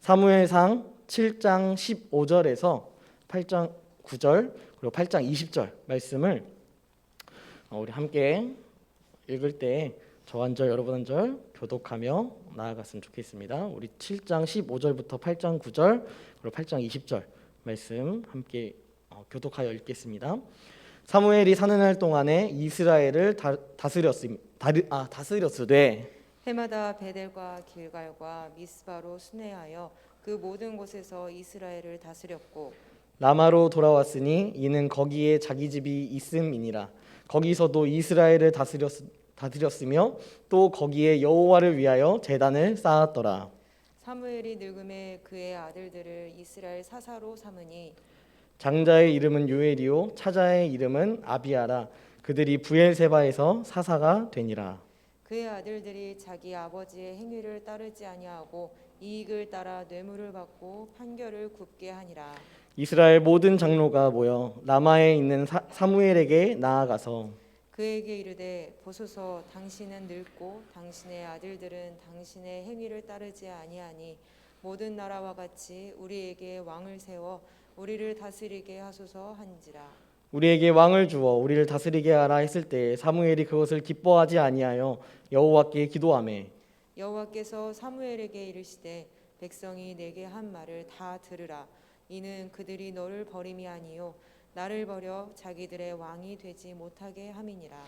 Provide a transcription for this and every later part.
사무엘상 7장 15절에서 8장 9절 그리고 8장 20절 말씀을 우리 함께 읽을 때 저 한 절 여러분 한 절 교독하며 나아갔으면 좋겠습니다. 우리 7장 15절부터 8장 9절 그리고 8장 20절 말씀 함께 교독하여 읽겠습니다. 사무엘이 사는 날 동안에 이스라엘을 다스렸으되 해마다 베델과 길갈과 미스바로 순회하여 그 모든 곳에서 이스라엘을 다스렸고 라마로 돌아왔으니 이는 거기에 자기 집이 있음이니라. 거기서도 이스라엘을 다스렸으며 또 거기에 여호와를 위하여 제단을 쌓았더라. 사무엘이 늙음에 그의 아들들을 이스라엘 사사로 삼으니 장자의 이름은 요엘이요 차자의 이름은 아비아라. 그들이 브엘세바에서 사사가 되니라. 그의 아들들이 자기 아버지의 행위를 따르지 아니하고 이익을 따라 뇌물을 받고 판결을 굽게 하니라. 이스라엘 모든 장로가 모여 라마에 있는 사무엘에게 나아가서 그에게 이르되 보소서 당신은 늙고 당신의 아들들은 당신의 행위를 따르지 아니하니 모든 나라와 같이 우리에게 왕을 세워 우리를 다스리게 하소서 한지라. 우리에게 왕을 주어 우리를 다스리게 하라 했을 때 사무엘이 그것을 기뻐하지 아니하여 여호와께 기도하매 여호와께서 사무엘에게 이르시되 백성이 내게 한 말을 다 들으라. 이는 그들이 너를 버림이 아니요 나를 버려 자기들의 왕이 되지 못하게 함이니라.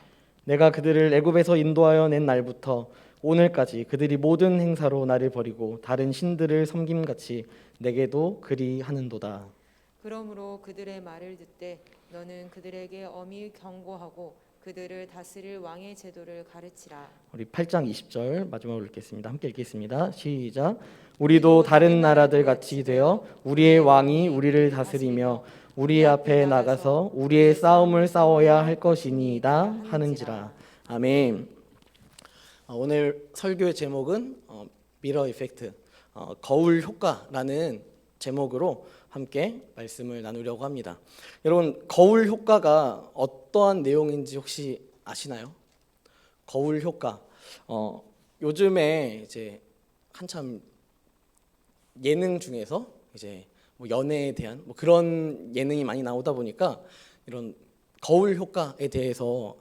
내가 그들을 애굽에서 인도하여 낸 날부터 오늘까지 그들이 모든 행사로 나를 버리고 다른 신들을 섬김같이 내게도 그리 하는도다. 그러므로 그들의 말을 듣되 너는 그들에게 엄히 경고하고 그들을 다스릴 왕의 제도를 가르치라. 우리 8장 20절 마지막으로 읽겠습니다. 함께 읽겠습니다. 시작. 우리도 다른 나라들 같이 되어 우리의 왕이 우리를 다스리며 우리 앞에 나가서 우리의 싸움을 싸워야 할 것이니이다 하는지라. 아멘. 오늘 설교의 제목은 미러 이펙트, 거울 효과라는 제목으로 함께 말씀을 나누려고 합니다. 여러분, 거울 효과가 어떠한 내용인지 혹시 아시나요? 거울 효과. 요즘에 이제 한참 예능 중에서 이제 뭐 연애에 대한 뭐 그런 예능이 많이 나오다 보니까 이런 거울 효과에 대해서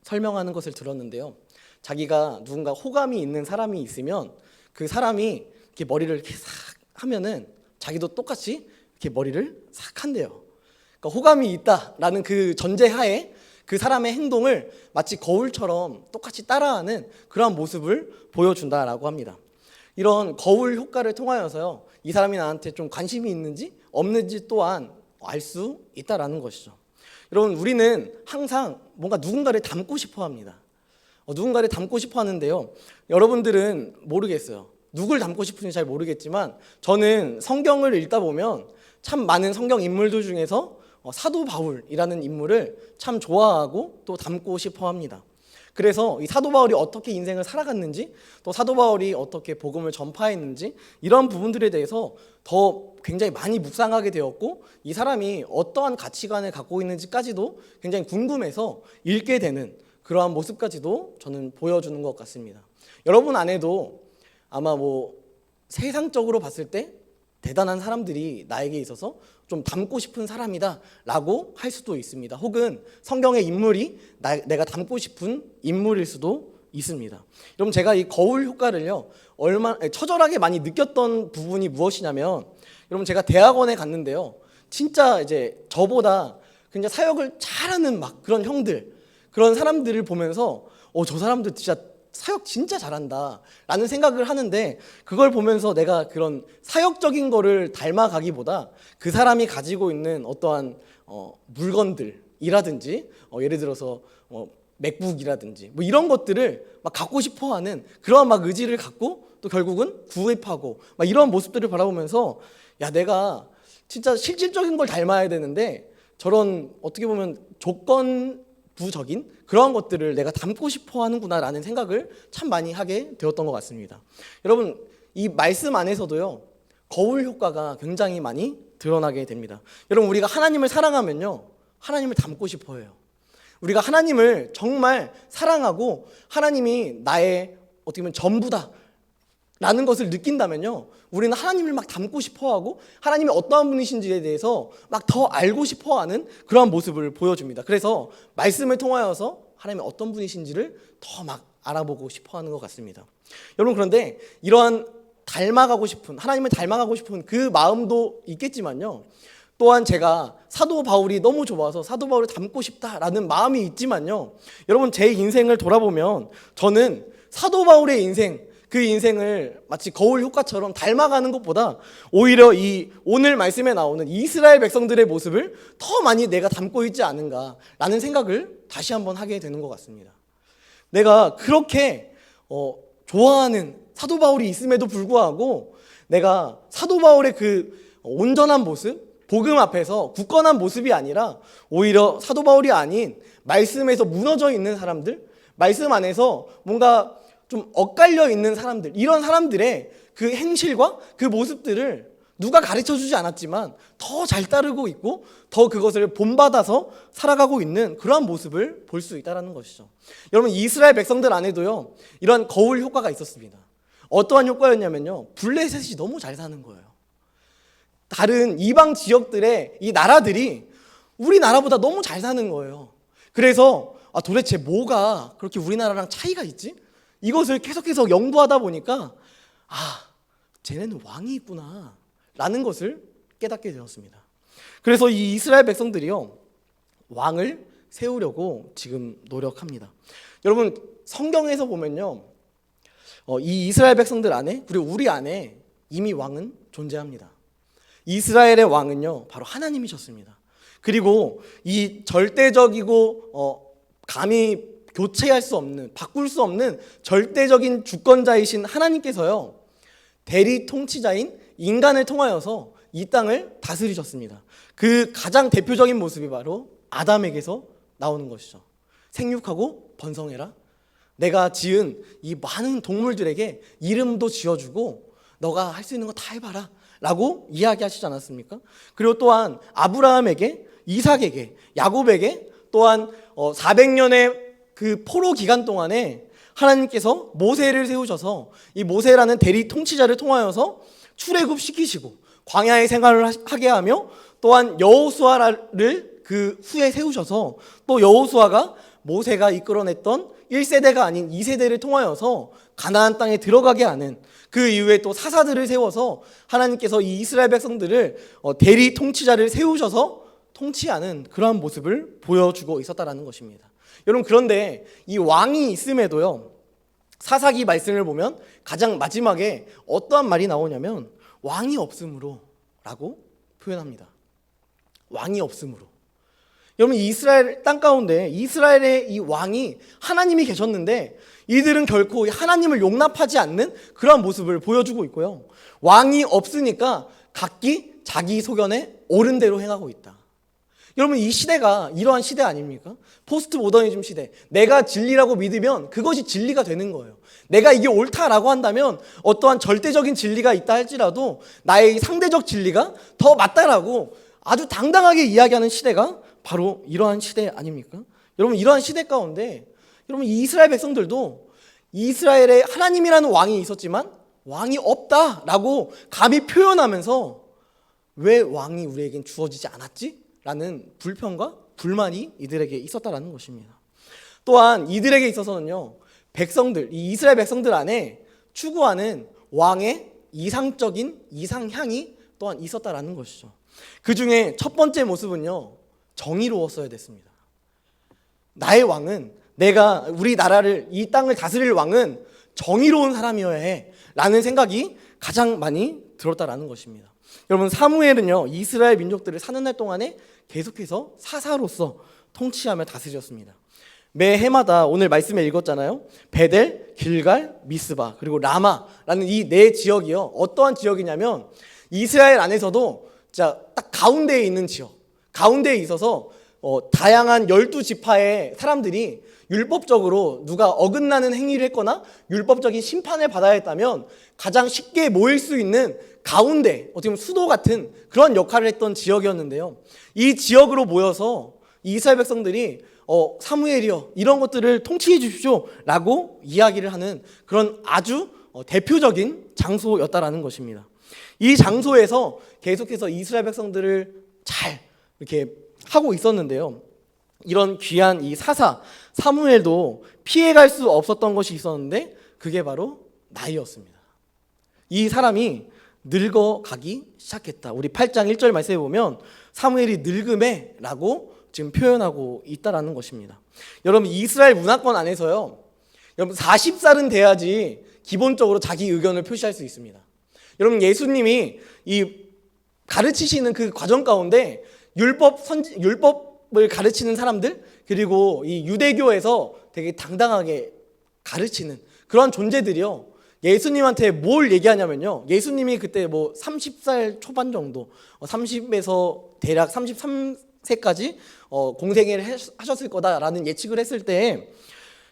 설명하는 것을 들었는데요. 자기가 누군가 호감이 있는 사람이 있으면 그 사람이 이렇게 머리를 이렇게 싹 하면은 자기도 똑같이 이렇게 머리를 싹 한대요. 그러니까 호감이 있다라는 그 전제하에 그 사람의 행동을 마치 거울처럼 똑같이 따라하는 그러한 모습을 보여준다라고 합니다. 이런 거울 효과를 통하여서요, 이 사람이 나한테 좀 관심이 있는지 없는지 또한 알 수 있다라는 것이죠. 여러분, 우리는 항상 뭔가 누군가를 닮고 싶어 합니다. 누군가를 닮고 싶어 하는데요, 여러분들은 모르겠어요. 누굴 닮고 싶은지 잘 모르겠지만 저는 성경을 읽다 보면 참 많은 성경 인물들 중에서 사도 바울이라는 인물을 참 좋아하고 또 닮고 싶어 합니다. 그래서 이 사도 바울이 어떻게 인생을 살아갔는지, 또 사도 바울이 어떻게 복음을 전파했는지, 이런 부분들에 대해서 더 굉장히 많이 묵상하게 되었고, 이 사람이 어떠한 가치관을 갖고 있는지까지도 굉장히 궁금해서 읽게 되는 그러한 모습까지도 저는 보여주는 것 같습니다. 여러분 안에도 아마 뭐 세상적으로 봤을 때 대단한 사람들이 나에게 있어서 좀 닮고 싶은 사람이다 라고 할 수도 있습니다. 혹은 성경의 인물이 내가 닮고 싶은 인물일 수도 있습니다. 여러분, 제가 이 거울 효과를요 처절하게 많이 느꼈던 부분이 무엇이냐면, 여러분, 제가 대학원에 갔는데요, 진짜 이제 저보다 굉장히 사역을 잘하는 막 그런 형들, 그런 사람들을 보면서 저 사람들 진짜 사역 진짜 잘한다 라는 생각을 하는데, 그걸 보면서 내가 그런 사역적인 거를 닮아가기보다 그 사람이 가지고 있는 어떠한 물건들이라든지 예를 들어서 맥북이라든지 뭐 이런 것들을 막 갖고 싶어하는 그런 막 의지를 갖고 또 결국은 구입하고 막 이런 모습들을 바라보면서, 야, 내가 진짜 실질적인 걸 닮아야 되는데 저런 어떻게 보면 조건부적인 그런 것들을 내가 닮고 싶어 하는구나 라는 생각을 참 많이 하게 되었던 것 같습니다. 여러분, 이 말씀 안에서도요, 거울 효과가 굉장히 많이 드러나게 됩니다. 여러분, 우리가 하나님을 사랑하면요, 하나님을 닮고 싶어 해요. 우리가 하나님을 정말 사랑하고 하나님이 나의 어떻게 보면 전부다, 라는 것을 느낀다면요, 우리는 하나님을 막 닮고 싶어하고 하나님이 어떠한 분이신지에 대해서 막 더 알고 싶어하는 그러한 모습을 보여줍니다. 그래서 말씀을 통하여서 하나님이 어떤 분이신지를 더 막 알아보고 싶어하는 것 같습니다. 여러분, 그런데 이러한 닮아가고 싶은, 하나님을 닮아가고 싶은 그 마음도 있겠지만요, 또한 제가 사도 바울이 너무 좋아서 사도 바울을 닮고 싶다라는 마음이 있지만요, 여러분, 제 인생을 돌아보면 저는 사도 바울의 인생, 그 인생을 마치 거울 효과처럼 닮아가는 것보다 오히려 이 오늘 말씀에 나오는 이스라엘 백성들의 모습을 더 많이 내가 닮고 있지 않은가라는 생각을 다시 한번 하게 되는 것 같습니다. 내가 그렇게 좋아하는 사도 바울이 있음에도 불구하고 내가 사도 바울의 그 온전한 모습, 복음 앞에서 굳건한 모습이 아니라 오히려 사도 바울이 아닌 말씀에서 무너져 있는 사람들, 말씀 안에서 뭔가 좀 엇갈려 있는 사람들, 이런 사람들의 그 행실과 그 모습들을 누가 가르쳐주지 않았지만 더 잘 따르고 있고 더 그것을 본받아서 살아가고 있는 그러한 모습을 볼 수 있다는 것이죠. 여러분, 이스라엘 백성들 안에도요, 이런 거울 효과가 있었습니다. 어떠한 효과였냐면요, 블레셋이 너무 잘 사는 거예요. 다른 이방 지역들의 이 나라들이 우리나라보다 너무 잘 사는 거예요. 그래서 도대체 뭐가 그렇게 우리나라랑 차이가 있지? 이것을 계속해서 연구하다 보니까 쟤네는 왕이 있구나 라는 것을 깨닫게 되었습니다. 그래서 이 이스라엘 백성들이요, 왕을 세우려고 지금 노력합니다. 여러분, 성경에서 보면요, 이 이스라엘 백성들 안에, 그리고 우리 안에 이미 왕은 존재합니다. 이스라엘의 왕은요, 바로 하나님이셨습니다. 그리고 이 절대적이고 감히 교체할 수 없는, 바꿀 수 없는 절대적인 주권자이신 하나님께서요, 대리 통치자인 인간을 통하여서 이 땅을 다스리셨습니다. 그 가장 대표적인 모습이 바로 아담에게서 나오는 것이죠. 생육하고 번성해라. 내가 지은 이 많은 동물들에게 이름도 지어주고 너가 할 수 있는 거 다 해봐라 라고 이야기하시지 않았습니까? 그리고 또한 아브라함에게, 이삭에게, 야곱에게 또한 400년의 그 포로 기간 동안에 하나님께서 모세를 세우셔서 이 모세라는 대리 통치자를 통하여서 출애굽시키시고 광야의 생활을 하게 하며, 또한 여호수아를 그 후에 세우셔서 또 여호수아가 모세가 이끌어냈던 1세대가 아닌 2세대를 통하여서 가나안 땅에 들어가게 하는, 그 이후에 또 사사들을 세워서 하나님께서 이 이스라엘 백성들을 대리 통치자를 세우셔서 통치하는 그러한 모습을 보여주고 있었다라는 것입니다. 여러분, 그런데 이 왕이 있음에도요, 사사기 말씀을 보면 가장 마지막에 어떠한 말이 나오냐면 왕이 없으므로 라고 표현합니다. 왕이 없으므로. 여러분, 이스라엘 땅 가운데 이스라엘의 이 왕이 하나님이 계셨는데 이들은 결코 하나님을 용납하지 않는 그런 모습을 보여주고 있고요, 왕이 없으니까 각기 자기 소견에 옳은 대로 행하고 있다. 여러분, 이 시대가 이러한 시대 아닙니까? 포스트 모더니즘 시대. 내가 진리라고 믿으면 그것이 진리가 되는 거예요. 내가 이게 옳다라고 한다면 어떠한 절대적인 진리가 있다 할지라도 나의 상대적 진리가 더 맞다라고 아주 당당하게 이야기하는 시대가 바로 이러한 시대 아닙니까? 여러분, 이러한 시대 가운데 여러분, 이스라엘 백성들도 이스라엘에 하나님이라는 왕이 있었지만 왕이 없다라고 감히 표현하면서 왜 왕이 우리에겐 주어지지 않았지? 라는 불평과 불만이 이들에게 있었다라는 것입니다. 또한 이들에게 있어서는요, 백성들, 이 이스라엘 백성들 안에 추구하는 왕의 이상적인 이상향이 또한 있었다라는 것이죠. 그 중에 첫 번째 모습은요, 정의로웠어야 됐습니다. 나의 왕은, 내가 우리 나라를, 이 땅을 다스릴 왕은 정의로운 사람이어야 해 라는 생각이 가장 많이 들었다라는 것입니다. 여러분, 사무엘은요, 이스라엘 민족들을 사는 날 동안에 계속해서 사사로서 통치하며 다스렸습니다. 매 해마다 오늘 말씀에 읽었잖아요. 베델, 길갈, 미스바, 그리고 라마라는 이 네 지역이요, 어떠한 지역이냐면 이스라엘 안에서도 진짜 딱 가운데에 있는 지역, 가운데에 있어서 다양한 12지파의 사람들이 율법적으로 누가 어긋나는 행위를 했거나 율법적인 심판을 받아야 했다면 가장 쉽게 모일 수 있는 가운데, 어떻게 보면 수도 같은 그런 역할을 했던 지역이었는데요, 이 지역으로 모여서 이스라엘 백성들이 사무엘이여 이런 것들을 통치해 주십시오 라고 이야기를 하는 그런 아주 대표적인 장소였다라는 것입니다. 이 장소에서 계속해서 이스라엘 백성들을 잘 이렇게 하고 있었는데요. 이런 귀한 이 사사 사무엘도 피해갈 수 없었던 것이 있었는데 그게 바로 나이였습니다. 이 사람이 늙어가기 시작했다. 우리 8장 1절 말씀에 보면 사무엘이 늙음에라고 지금 표현하고 있다라는 것입니다. 여러분 이스라엘 문화권 안에서요. 여러분 40살은 돼야지 기본적으로 자기 의견을 표시할 수 있습니다. 여러분 예수님이 이 가르치시는 그 과정 가운데 율법을 가르치는 사람들 그리고 이 유대교에서 되게 당당하게 가르치는 그런 존재들이요. 예수님한테 뭘 얘기하냐면요. 예수님이 그때 뭐 30살 초반 정도 30에서 대략 33세까지 공생애를 하셨을 거다라는 예측을 했을 때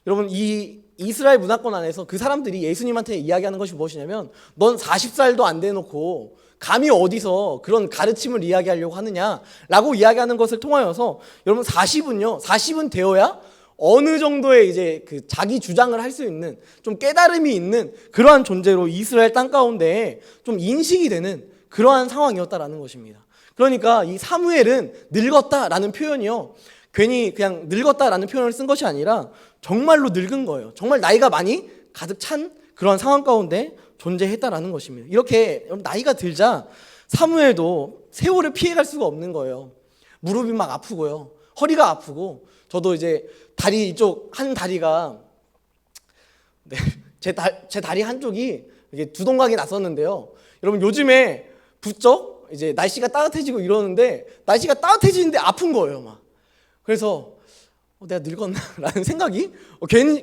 여러분 이 이스라엘 문화권 안에서 그 사람들이 예수님한테 이야기하는 것이 무엇이냐면 넌 40살도 안 돼놓고 감히 어디서 그런 가르침을 이야기하려고 하느냐라고 이야기하는 것을 통하여서 여러분 40은 되어야 어느 정도의 이제 그 자기 주장을 할 수 있는 좀 깨달음이 있는 그러한 존재로 이스라엘 땅 가운데 좀 인식이 되는 그러한 상황이었다라는 것입니다. 그러니까 이 사무엘은 늙었다라는 표현이요. 괜히 그냥 늙었다라는 표현을 쓴 것이 아니라 정말로 늙은 거예요. 정말 나이가 많이 가득 찬 그런 상황 가운데 존재했다라는 것입니다. 이렇게 나이가 들자 사무엘도 세월을 피해갈 수가 없는 거예요. 무릎이 막 아프고요. 허리가 아프고 저도 이제 다리 이쪽 한 다리가 제 다리 한쪽이 이게 두동강이 났었는데요. 여러분 요즘에 부쩍 이제 날씨가 따뜻해지고 이러는데 날씨가 따뜻해지는데 아픈 거예요, 막. 그래서 내가 늙었나라는 생각이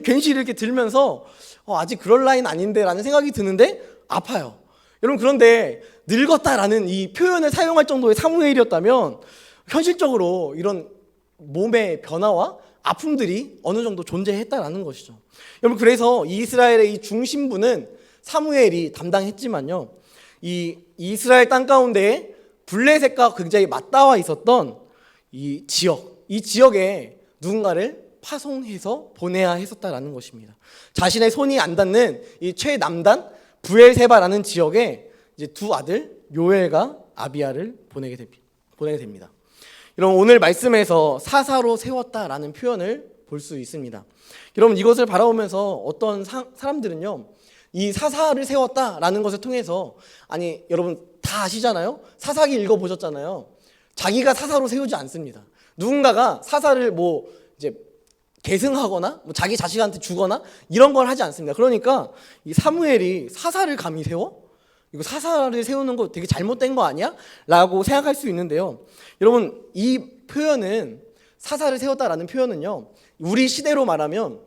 괜시 이렇게 들면서 아직 그럴 나이는 아닌데라는 생각이 드는데 아파요. 여러분 그런데 늙었다라는 이 표현을 사용할 정도의 사무엘이었다면 현실적으로 이런 몸의 변화와 아픔들이 어느 정도 존재했다라는 것이죠. 여러분 그래서 이스라엘의 이 중심부는 사무엘이 담당했지만요. 이 이스라엘 땅 가운데 블레셋과 굉장히 맞닿아 있었던 이 지역에 누군가를 파송해서 보내야 했었다라는 것입니다. 자신의 손이 안 닿는 이 최남단 브엘세바라는 지역에 이제 두 아들 요엘과 아비야를 보내게 됩니다. 여러분 오늘 말씀에서 사사로 세웠다라는 표현을 볼 수 있습니다. 여러분 이것을 바라보면서 어떤 사람들은요. 이 사사를 세웠다라는 것을 통해서 아니 여러분 다 아시잖아요. 사사기 읽어보셨잖아요. 자기가 사사로 세우지 않습니다. 누군가가 사사를 뭐 이제 계승하거나 뭐 자기 자식한테 주거나 이런 걸 하지 않습니다. 그러니까 이 사무엘이 사사를 감히 세워? 이거 사사를 세우는 거 되게 잘못된 거 아니야? 라고 생각할 수 있는데요. 여러분 이 표현은 사사를 세웠다라는 표현은요. 우리 시대로 말하면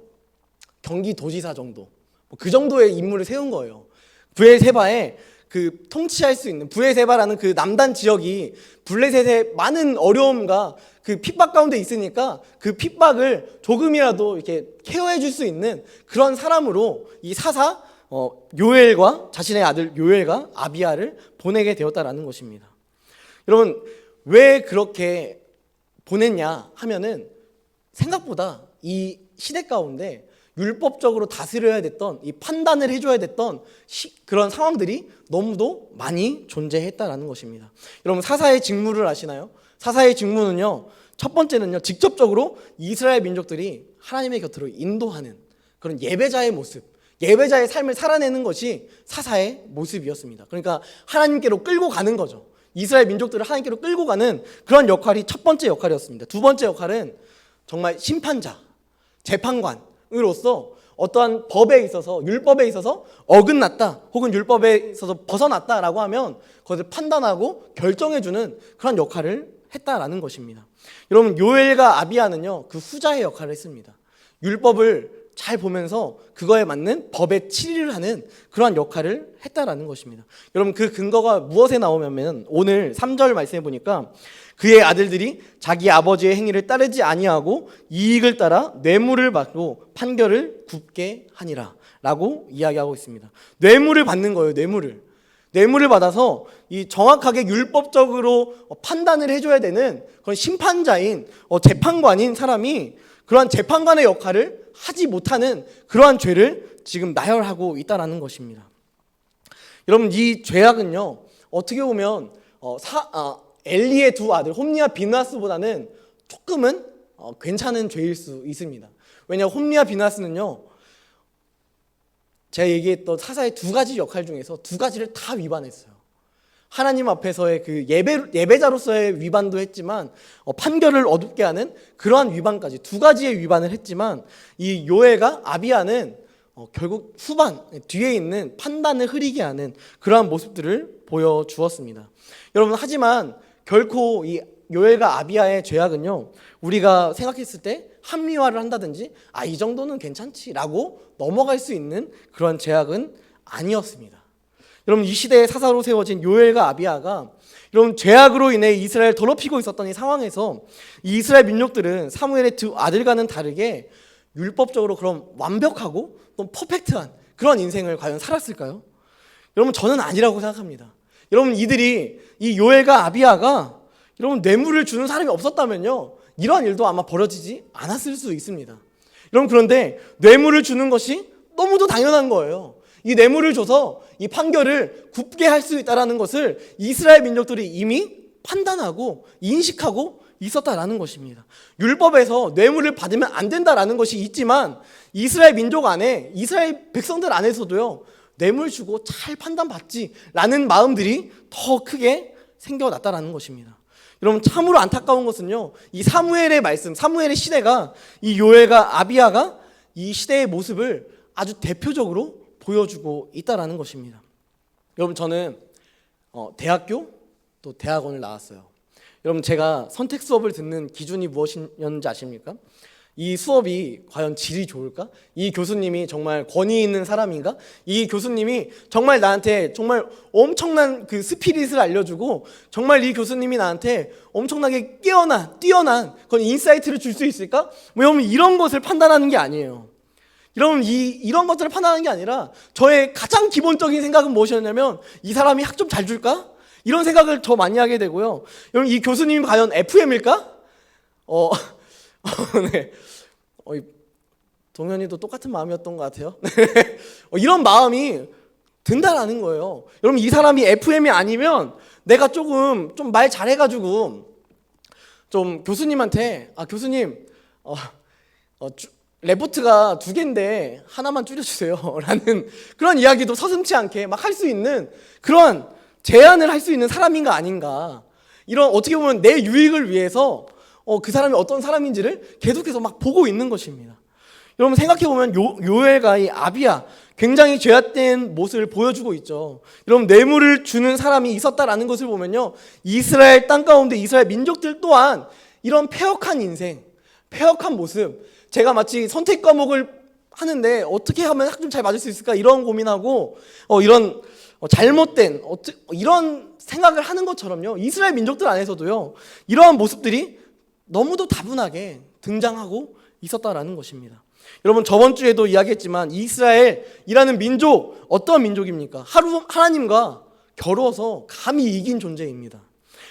경기도지사 정도 그 정도의 인물을 세운 거예요. 브엘세바에 그 통치할 수 있는 브엘세바라는 그 남단 지역이 블레셋의 많은 어려움과 그 핍박 가운데 있으니까 그 핍박을 조금이라도 이렇게 케어해 줄 수 있는 그런 사람으로 이 사사 요엘과 자신의 아들 요엘과 아비야를 보내게 되었다라는 것입니다. 여러분 왜 그렇게 보냈냐 하면은 생각보다 이 시대 가운데 율법적으로 다스려야 됐던 이 판단을 해줘야 됐던 그런 상황들이 너무도 많이 존재했다라는 것입니다. 여러분 사사의 직무를 아시나요? 사사의 직무는요. 첫 번째는요. 직접적으로 이스라엘 민족들이 하나님의 곁으로 인도하는 그런 예배자의 모습, 예배자의 삶을 살아내는 것이 사사의 모습이었습니다. 그러니까 하나님께로 끌고 가는 거죠. 이스라엘 민족들을 하나님께로 끌고 가는 그런 역할이 첫 번째 역할이었습니다. 두 번째 역할은 정말 심판자, 재판관으로서 어떠한 법에 있어서 율법에 있어서 어긋났다 혹은 율법에 있어서 벗어났다라고 하면 그것을 판단하고 결정해주는 그런 역할을 했다라는 것입니다. 여러분 요엘과 아비야는요 그 후자의 역할을 했습니다. 율법을 잘 보면서 그거에 맞는 법에 치리를 하는 그러한 역할을 했다라는 것입니다. 여러분 그 근거가 무엇에 나오냐면 오늘 3절 말씀해 보니까 그의 아들들이 자기 아버지의 행위를 따르지 아니하고 이익을 따라 뇌물을 받고 판결을 굽게 하니라 라고 이야기하고 있습니다. 뇌물을 받는 거예요. 뇌물을 받아서 이 정확하게 율법적으로 판단을 해줘야 되는 그런 심판자인 재판관인 사람이 그러한 재판관의 역할을 하지 못하는 그러한 죄를 지금 나열하고 있다라는 것입니다. 여러분, 이 죄악은요, 어떻게 보면 엘리의 두 아들 홈리와 비느하스보다는 조금은 괜찮은 죄일 수 있습니다. 왜냐하면 홈리와 비느하스는요, 제가 얘기했던 사사의 두 가지 역할 중에서 두 가지를 다 위반했어요. 하나님 앞에서의 그 예배자로서의 위반도 했지만 판결을 어둡게 하는 그러한 위반까지 두 가지의 위반을 했지만, 이 요엘과 아비야는 결국 후반 뒤에 있는 판단을 흐리게 하는 그러한 모습들을 보여주었습니다. 여러분, 하지만 결코 이 요엘과 아비야의 죄악은요, 우리가 생각했을 때 합리화를 한다든지 이 정도는 괜찮지라고 넘어갈 수 있는 그런 죄악은 아니었습니다. 여러분, 이 시대에 사사로 세워진 요엘과 아비야가 여러분 죄악으로 인해 이스라엘을 더럽히고 있었던 이 상황에서 이 이스라엘 민족들은 사무엘의 두 아들과는 다르게 율법적으로 그런 완벽하고 또 퍼펙트한 그런 인생을 과연 살았을까요? 여러분, 저는 아니라고 생각합니다. 여러분, 이들이 이 요엘과 아비야가 여러분 뇌물을 주는 사람이 없었다면요, 이러한 일도 아마 벌어지지 않았을 수 있습니다. 여러분, 그런데 뇌물을 주는 것이 너무도 당연한 거예요. 이 뇌물을 줘서 이 판결을 굽게 할 수 있다는 것을 이스라엘 민족들이 이미 판단하고 인식하고 있었다라는 것입니다. 율법에서 뇌물을 받으면 안 된다라는 것이 있지만 이스라엘 민족 안에, 이스라엘 백성들 안에서도요, 뇌물 주고 잘 판단받지라는 마음들이 더 크게 생겨났다라는 것입니다. 여러분, 참으로 안타까운 것은요, 이 사무엘의 말씀, 사무엘의 시대가 이 요엘과 아비야가 이 시대의 모습을 아주 대표적으로 보여주고 있다라는 것입니다. 여러분, 저는 대학교 또 대학원을 나왔어요. 여러분, 제가 선택 수업을 듣는 기준이 무엇이었는지 아십니까? 이 수업이 과연 질이 좋을까? 이 교수님이 정말 권위 있는 사람인가? 이 교수님이 정말 나한테 정말 엄청난 그 스피릿을 알려주고 정말 이 교수님이 나한테 엄청나게 뛰어난 그런 인사이트를 줄 수 있을까? 여러분, 이런 것을 판단하는 게 아니에요. 여러분, 이런 것들을 판단하는 게 아니라 저의 가장 기본적인 생각은 무엇이었냐면, 이 사람이 학 좀 잘 줄까? 이런 생각을 더 많이 하게 되고요. 여러분, 이 교수님이 과연 FM일까? 네. 동현이도 똑같은 마음이었던 것 같아요. 이런 마음이 든다라는 거예요. 여러분, 이 사람이 FM이 아니면 내가 좀 말 잘해가지고 좀 교수님한테 교수님 레포트가 2개인데 하나만 줄여주세요 라는 그런 이야기도 서슴지 않게 막 할 수 있는 그런 제안을 할 수 있는 사람인가 아닌가, 이런 어떻게 보면 내 유익을 위해서 그 사람이 어떤 사람인지를 계속해서 막 보고 있는 것입니다. 여러분, 생각해보면 요엘과 이 아비야 굉장히 죄악된 모습을 보여주고 있죠. 여러분, 뇌물을 주는 사람이 있었다라는 것을 보면요, 이스라엘 땅 가운데 이스라엘 민족들 또한 이런 패역한 인생, 패역한 모습, 제가 마치 선택 과목을 하는데 어떻게 하면 학 좀 잘 맞을 수 있을까 이런 고민하고 이런 잘못된 이런 생각을 하는 것처럼요, 이스라엘 민족들 안에서도요, 이러한 모습들이 너무도 다분하게 등장하고 있었다라는 것입니다. 여러분, 저번 주에도 이야기했지만 이스라엘이라는 민족, 어떤 민족입니까? 하나님과 겨루어서 감히 이긴 존재입니다.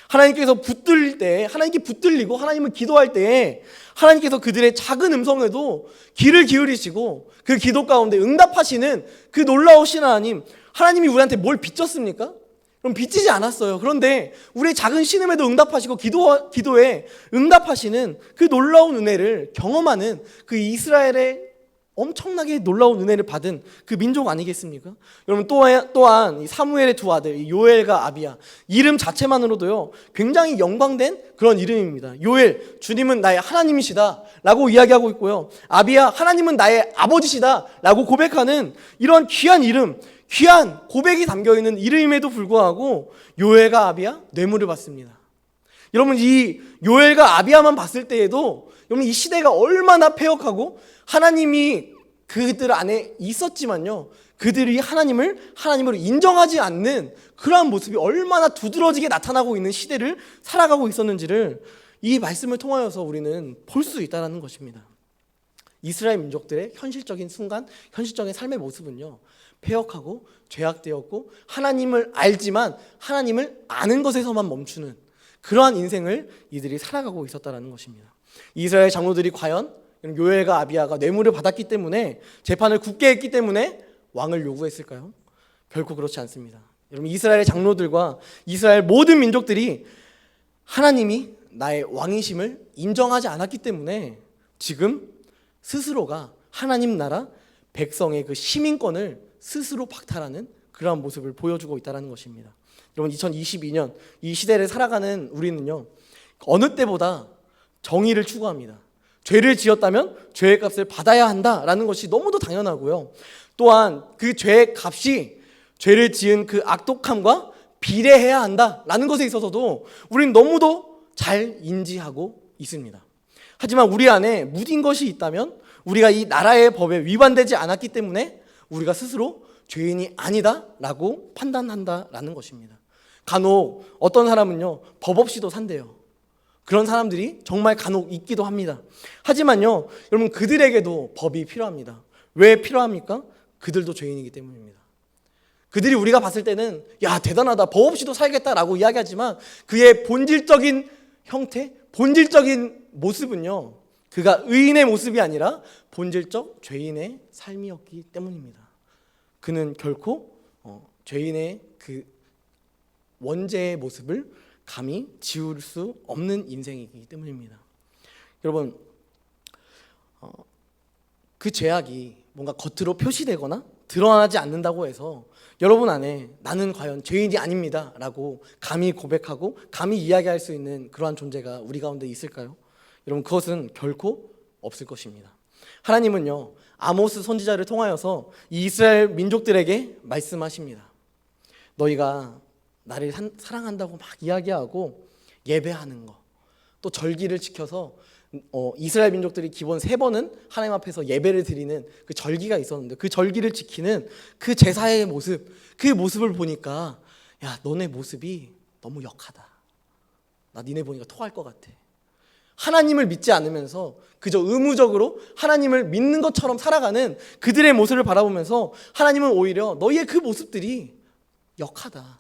하나님께서 붙들릴 때, 하나님께 붙들리고 하나님을 기도할 때 하나님께서 그들의 작은 음성에도 귀를 기울이시고 그 기도 가운데 응답하시는 그 놀라우신 하나님, 하나님이 우리한테 뭘 빚졌습니까? 그럼 빚지지 않았어요. 그런데 우리의 작은 신음에도 응답하시고 기도에 응답하시는 그 놀라운 은혜를 경험하는 그 이스라엘의 엄청나게 놀라운 은혜를 받은 그 민족 아니겠습니까? 여러분, 또한 이 사무엘의 두 아들 요엘과 아비야, 이름 자체만으로도요 굉장히 영광된 그런 이름입니다. 요엘, 주님은 나의 하나님이시다 라고 이야기하고 있고요, 아비야, 하나님은 나의 아버지시다 라고 고백하는 이런 귀한 이름, 귀한 고백이 담겨있는 이름임에도 불구하고 요엘과 아비야 뇌물을 받습니다. 여러분, 이 요엘과 아비야만 봤을 때에도 여러분, 이 시대가 얼마나 패역하고 하나님이 그들 안에 있었지만요, 그들이 하나님으로 인정하지 않는 그러한 모습이 얼마나 두드러지게 나타나고 있는 시대를 살아가고 있었는지를 이 말씀을 통하여서 우리는 볼 수 있다는 것입니다. 이스라엘 민족들의 현실적인 순간, 현실적인 삶의 모습은요, 패역하고 죄악되었고 하나님을 알지만 하나님을 아는 것에서만 멈추는 그러한 인생을 이들이 살아가고 있었다는 것입니다. 이스라엘 장로들이 과연 요엘과 아비야가 뇌물을 받았기 때문에 재판을 굳게 했기 때문에 왕을 요구했을까요? 결코 그렇지 않습니다. 여러분, 이스라엘 장로들과 이스라엘 모든 민족들이 하나님이 나의 왕이심을 인정하지 않았기 때문에 지금 스스로가 하나님 나라 백성의 그 시민권을 스스로 박탈하는 그러한 모습을 보여주고 있다는 것입니다. 여러분, 2022년 이 시대를 살아가는 우리는요, 어느 때보다 정의를 추구합니다. 죄를 지었다면 죄의 값을 받아야 한다라는 것이 너무도 당연하고요. 또한 그 죄의 값이 죄를 지은 그 악독함과 비례해야 한다라는 것에 있어서도 우리는 너무도 잘 인지하고 있습니다. 하지만 우리 안에 무딘 것이 있다면 우리가 이 나라의 법에 위반되지 않았기 때문에 우리가 스스로 죄인이 아니다라고 판단한다라는 것입니다. 간혹 어떤 사람은요, 법 없이도 산대요. 그런 사람들이 정말 간혹 있기도 합니다. 하지만요, 여러분, 그들에게도 법이 필요합니다. 왜 필요합니까? 그들도 죄인이기 때문입니다. 그들이 우리가 봤을 때는 야, 대단하다, 법 없이도 살겠다라고 이야기하지만 그의 본질적인 형태, 본질적인 모습은요, 그가 의인의 모습이 아니라 본질적 죄인의 삶이었기 때문입니다. 그는 결코 죄인의 그 원죄의 모습을 감히 지울 수 없는 인생이기 때문입니다. 여러분, 그 죄악이 뭔가 겉으로 표시되거나 드러나지 않는다고 해서 여러분 안에 나는 과연 죄인이 아닙니다 라고 감히 고백하고 감히 이야기할 수 있는 그러한 존재가 우리 가운데 있을까요? 여러분, 그것은 결코 없을 것입니다. 하나님은요, 아모스 선지자를 통하여서 이스라엘 민족들에게 말씀하십니다. 너희가 나를 사랑한다고 막 이야기하고 예배하는 거, 또 절기를 지켜서 이스라엘 민족들이 기본 3번은 하나님 앞에서 예배를 드리는 그 절기가 있었는데 그 절기를 지키는 그 제사의 모습, 그 모습을 보니까 야, 너네 모습이 너무 역하다. 나 니네 보니까 토할 것 같아. 하나님을 믿지 않으면서 그저 의무적으로 하나님을 믿는 것처럼 살아가는 그들의 모습을 바라보면서 하나님은 오히려 너희의 그 모습들이 역하다,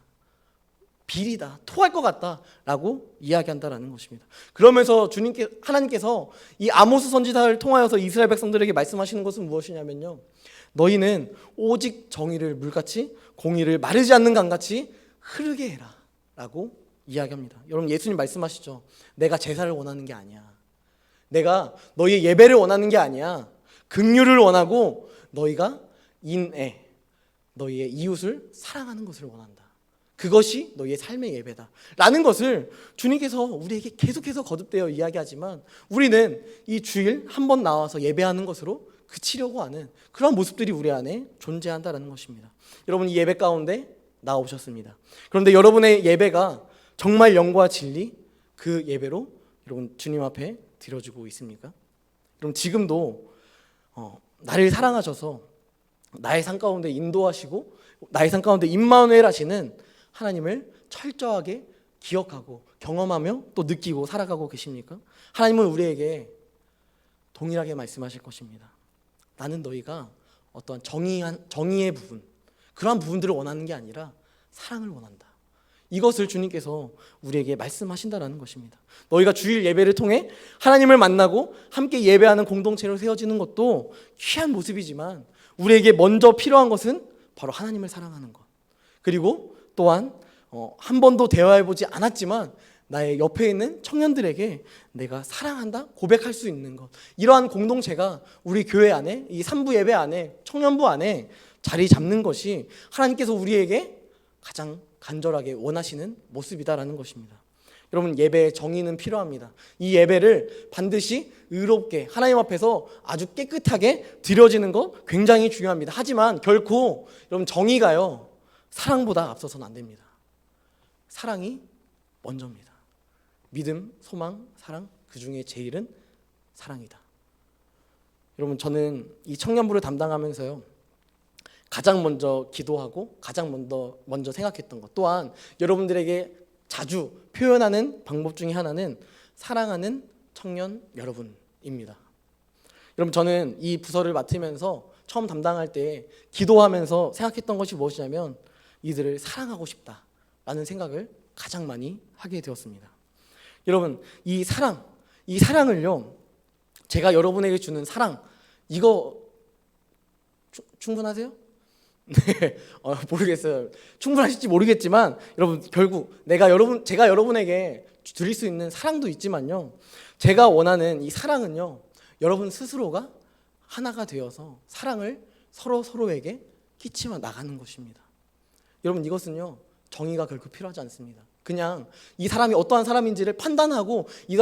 비리다, 토할 것 같다라고 이야기한다라는 것입니다. 그러면서 하나님께서 이 아모스 선지자를 통하여서 이스라엘 백성들에게 말씀하시는 것은 무엇이냐면요, 너희는 오직 정의를 물같이 공의를 마르지 않는 강같이 흐르게 해라 라고 이야기합니다. 여러분, 예수님 말씀하시죠. 내가 제사를 원하는 게 아니야. 내가 너희의 예배를 원하는 게 아니야. 긍휼을 원하고 너희가 인애, 너희의 이웃을 사랑하는 것을 원한다. 그것이 너희의 삶의 예배다 라는 것을 주님께서 우리에게 계속해서 거듭되어 이야기하지만 우리는 이 주일 한 번 나와서 예배하는 것으로 그치려고 하는 그런 모습들이 우리 안에 존재한다는 것입니다. 여러분, 이 예배 가운데 나오셨습니다. 그런데 여러분의 예배가 정말 영과 진리, 그 예배로 여러분 주님 앞에 드려지고 있습니까? 여러분, 지금도 나를 사랑하셔서 나의 삶 가운데 인도하시고 나의 삶 가운데 임마누엘 하시는 하나님을 철저하게 기억하고 경험하며 또 느끼고 살아가고 계십니까? 하나님은 우리에게 동일하게 말씀하실 것입니다. 나는 너희가 어떠한 정의의 부분, 그러한 부분들을 원하는 게 아니라 사랑을 원한다. 이것을 주님께서 우리에게 말씀하신다는 것입니다. 너희가 주일 예배를 통해 하나님을 만나고 함께 예배하는 공동체로 세워지는 것도 귀한 모습이지만 우리에게 먼저 필요한 것은 바로 하나님을 사랑하는 것, 그리고 또한 한 번도 대화해보지 않았지만 나의 옆에 있는 청년들에게 내가 사랑한다 고백할 수 있는 것, 이러한 공동체가 우리 교회 안에, 이 3부 예배 안에, 청년부 안에 자리 잡는 것이 하나님께서 우리에게 가장 간절하게 원하시는 모습이다라는 것입니다. 여러분, 예배의 정의는 필요합니다. 이 예배를 반드시 의롭게 하나님 앞에서 아주 깨끗하게 드려지는 것 굉장히 중요합니다. 하지만 결코 여러분, 정의가요 사랑보다 앞서서는 안 됩니다. 사랑이 먼저입니다. 믿음, 소망, 사랑, 그 중에 제일은 사랑이다. 여러분, 저는 이 청년부를 담당하면서요 가장 먼저 기도하고 가장 먼저 생각했던 것, 또한 여러분들에게 자주 표현하는 방법 중에 하나는 사랑하는 청년 여러분입니다. 여러분, 저는 이 부서를 맡으면서 처음 담당할 때 기도하면서 생각했던 것이 무엇이냐면 이들을 사랑하고 싶다라는 생각을 가장 많이 하게 되었습니다. 여러분, 이 사랑을요 제가 여러분에게 주는 사랑, 이거 충분하세요? 네, 모르겠어요. 충분하실지 모르겠지만 여러분, 결국 제가 여러분에게 드릴 수 있는 사랑도 있지만요, 제가 원하는 이 사랑은요, 여러분 스스로가 하나가 되어서 사랑을 서로에게 끼치며 나가는 것입니다. 여러분, 이것은요, 정의가 결코 필요하지 않습니다. 그냥 이 사람이 어떠한 사람인지를 판단하고 이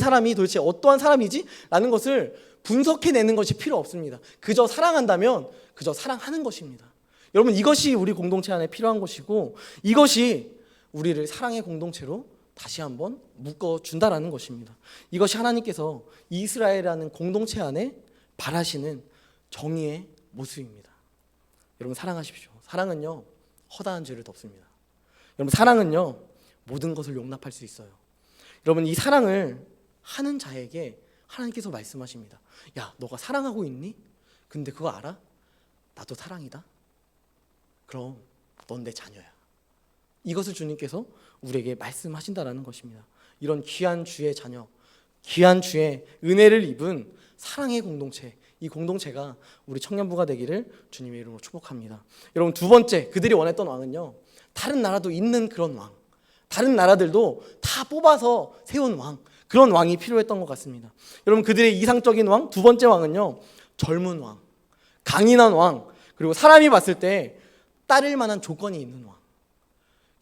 사람이 도대체 어떠한 사람이지? 라는 것을 분석해내는 것이 필요 없습니다. 그저 사랑한다면 그저 사랑하는 것입니다. 여러분, 이것이 우리 공동체 안에 필요한 것이고, 이것이 우리를 사랑의 공동체로 다시 한번 묶어준다라는 것입니다. 이것이 하나님께서 이스라엘이라는 공동체 안에 바라시는 정의의 모습입니다. 여러분, 사랑하십시오. 사랑은요, 허다한 죄를 덮습니다. 여러분, 사랑은요, 모든 것을 용납할 수 있어요. 여러분, 이 사랑을 하는 자에게 하나님께서 말씀하십니다. 야, 너가 사랑하고 있니? 근데 그거 알아? 나도 사랑이다. 그럼 넌 내 자녀야. 이것을 주님께서 우리에게 말씀하신다라는 것입니다. 이런 귀한 주의 자녀, 귀한 주의 은혜를 입은 사랑의 공동체, 이 공동체가 우리 청년부가 되기를 주님의 이름으로 축복합니다. 여러분, 두 번째, 그들이 원했던 왕은요, 다른 나라도 있는 그런 왕, 다른 나라들도 다 뽑아서 세운 왕, 그런 왕이 필요했던 것 같습니다. 여러분, 그들의 이상적인 왕, 두 번째 왕은요, 젊은 왕, 강인한 왕, 그리고 사람이 봤을 때 따를 만한 조건이 있는 왕.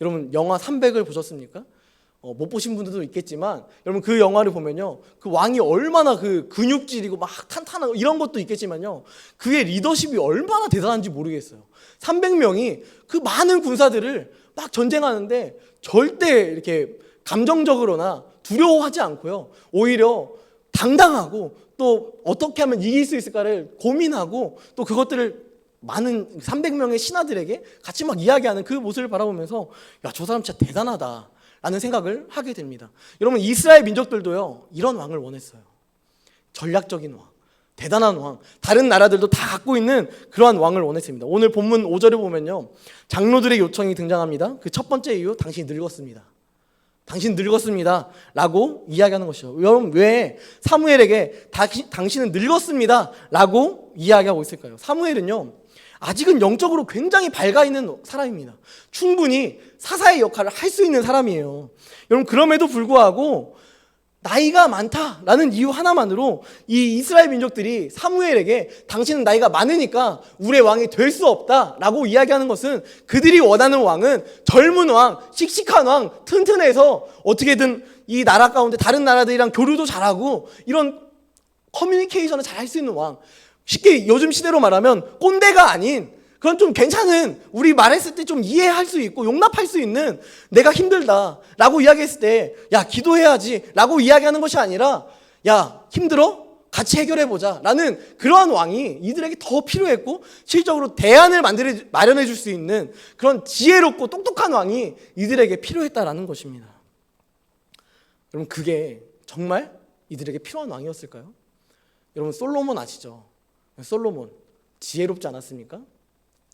여러분, 영화 300을 보셨습니까? 못 보신 분들도 있겠지만, 여러분, 그 영화를 보면요, 그 왕이 얼마나 그 근육질이고 막 탄탄하고 이런 것도 있겠지만요, 그의 리더십이 얼마나 대단한지 모르겠어요. 300명이 그 많은 군사들을 막 전쟁하는데 절대 이렇게 감정적으로나 두려워하지 않고요, 오히려 당당하고 또 어떻게 하면 이길 수 있을까를 고민하고 또 그것들을 많은 300명의 신하들에게 같이 막 이야기하는 그 모습을 바라보면서, 야, 저 사람 진짜 대단하다 라는 생각을 하게 됩니다. 여러분, 이스라엘 민족들도요, 이런 왕을 원했어요. 전략적인 왕, 대단한 왕, 다른 나라들도 다 갖고 있는 그러한 왕을 원했습니다. 오늘 본문 5절에 보면요, 장로들의 요청이 등장합니다. 그 첫 번째 이유, 당신이 늙었습니다. 당신 늙었습니다 라고 이야기하는 것이죠. 여러분, 왜 사무엘에게 당신은 늙었습니다 라고 이야기하고 있을까요? 사무엘은요, 아직은 영적으로 굉장히 밝아있는 사람입니다. 충분히 사사의 역할을 할 수 있는 사람이에요. 여러분, 그럼에도 불구하고 나이가 많다라는 이유 하나만으로 이 이스라엘 민족들이 사무엘에게 당신은 나이가 많으니까 우리의 왕이 될 수 없다라고 이야기하는 것은, 그들이 원하는 왕은 젊은 왕, 씩씩한 왕, 튼튼해서 어떻게든 이 나라 가운데 다른 나라들이랑 교류도 잘하고 이런 커뮤니케이션을 잘 할 수 있는 왕, 쉽게 요즘 시대로 말하면 꼰대가 아닌 그런 좀 괜찮은, 우리 말했을 때 좀 이해할 수 있고 용납할 수 있는, 내가 힘들다 라고 이야기했을 때 야, 기도해야지 라고 이야기하는 것이 아니라, 야, 힘들어? 같이 해결해보자 라는 그러한 왕이 이들에게 더 필요했고, 실적으로 대안을 마련해 줄 수 있는 그런 지혜롭고 똑똑한 왕이 이들에게 필요했다라는 것입니다. 여러분, 그게 정말 이들에게 필요한 왕이었을까요? 여러분, 솔로몬 아시죠? 솔로몬 지혜롭지 않았습니까?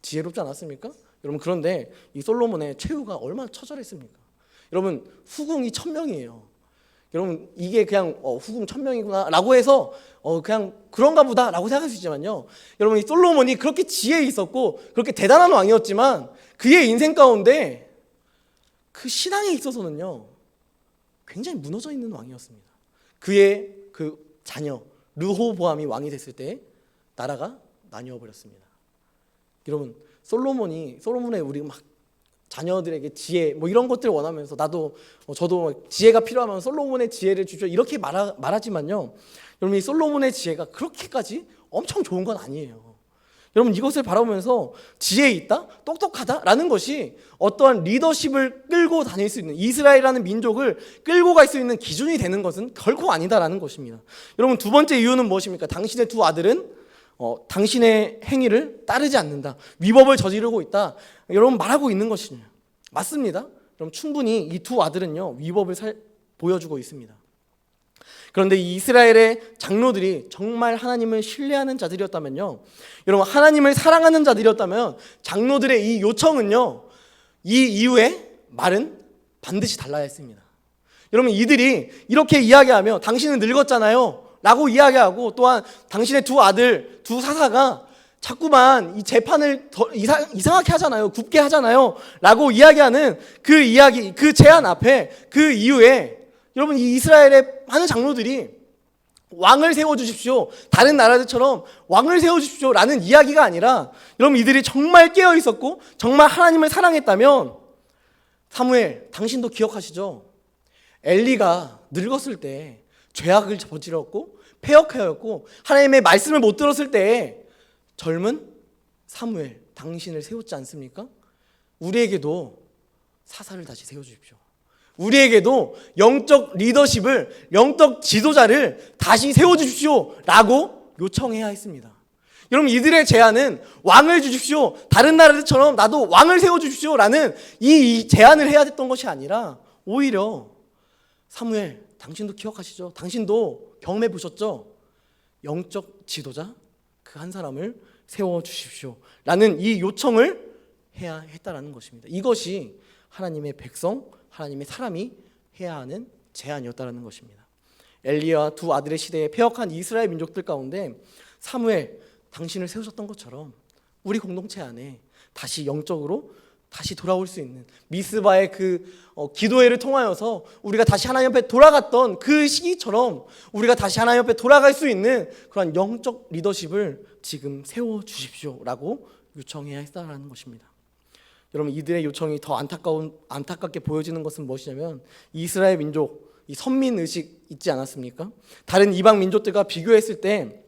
지혜롭지 않았습니까? 여러분, 그런데 이 솔로몬의 최후가 얼마나 처절했습니까? 여러분, 후궁이 1000명이에요. 여러분, 이게 그냥 후궁 1000명이구나 라고 해서 그냥 그런가 보다 라고 생각할 수 있지만요, 여러분, 이 솔로몬이 그렇게 지혜 있었고 그렇게 대단한 왕이었지만 그의 인생 가운데 그 신앙에 있어서는요, 굉장히 무너져 있는 왕이었습니다. 그의 그 자녀 르호보암이 왕이 됐을 때 나라가 나뉘어 버렸습니다. 여러분, 솔로몬의 우리 막 자녀들에게 지혜 뭐 이런 것들을 원하면서, 저도 지혜가 필요하면 솔로몬의 지혜를 주죠 이렇게 말하지만요, 여러분, 이 솔로몬의 지혜가 그렇게까지 엄청 좋은 건 아니에요. 여러분, 이것을 바라보면서 지혜 있다, 똑똑하다라는 것이 어떠한 리더십을 끌고 다닐 수 있는, 이스라엘이라는 민족을 끌고 갈 수 있는 기준이 되는 것은 결코 아니다라는 것입니다. 여러분, 두 번째 이유는 무엇입니까? 당신의 두 아들은 당신의 행위를 따르지 않는다, 위법을 저지르고 있다, 여러분 말하고 있는 것이냐? 맞습니다. 그럼 충분히 이 두 아들은요, 위법을 보여주고 있습니다. 그런데 이 이스라엘의 장로들이 정말 하나님을 신뢰하는 자들이었다면요, 여러분, 하나님을 사랑하는 자들이었다면 장로들의 이 요청은요, 이 이후에 말은 반드시 달라야 했습니다. 여러분, 이들이 이렇게 이야기하며 당신은 늙었잖아요 라고 이야기하고, 또한 당신의 두 아들, 두 사사가 자꾸만 이 재판을 더 이상하게 하잖아요. 굽게 하잖아요. 라고 이야기하는 그 이야기, 그 제안 앞에, 그 이후에 여러분, 이 이스라엘의 많은 장로들이 왕을 세워주십시오, 다른 나라들처럼 왕을 세워주십시오 라는 이야기가 아니라, 여러분 이들이 정말 깨어 있었고 정말 하나님을 사랑했다면, 사무엘 당신도 기억하시죠? 엘리가 늙었을 때 죄악을 저질렀고 패역하였고 하나님의 말씀을 못 들었을 때 젊은 사무엘 당신을 세웠지 않습니까? 우리에게도 사사를 다시 세워주십시오. 우리에게도 영적 리더십을, 영적 지도자를 다시 세워주십시오 라고 요청해야 했습니다. 여러분 이들의 제안은 왕을 주십시오, 다른 나라들처럼 나도 왕을 세워주십시오 라는 이 제안을 해야 됐던 것이 아니라, 오히려 사무엘 당신도 기억하시죠? 당신도 경험해 보셨죠? 영적 지도자 그 한 사람을 세워주십시오 라는 이 요청을 해야 했다라는 것입니다. 이것이 하나님의 백성, 하나님의 사람이 해야 하는 제안이었다라는 것입니다. 엘리야와 두 아들의 시대에 패역한 이스라엘 민족들 가운데 사무엘 당신을 세우셨던 것처럼 우리 공동체 안에 다시 영적으로 다시 돌아올 수 있는, 미스바의 그 기도회를 통하여서 우리가 다시 하나님 앞에 돌아갔던 그 시기처럼 우리가 다시 하나님 앞에 돌아갈 수 있는 그런 영적 리더십을 지금 세워주십시오 라고 요청해야 했다는 것입니다. 여러분 이들의 요청이 더 안타깝게 보여지는 것은 무엇이냐면, 이스라엘 민족, 이 선민의식 있지 않았습니까? 다른 이방 민족들과 비교했을 때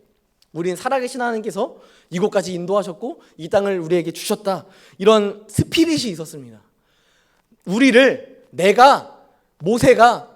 우리는 살아계신 하나님께서 이곳까지 인도하셨고 이 땅을 우리에게 주셨다, 이런 스피릿이 있었습니다. 우리를, 내가, 모세가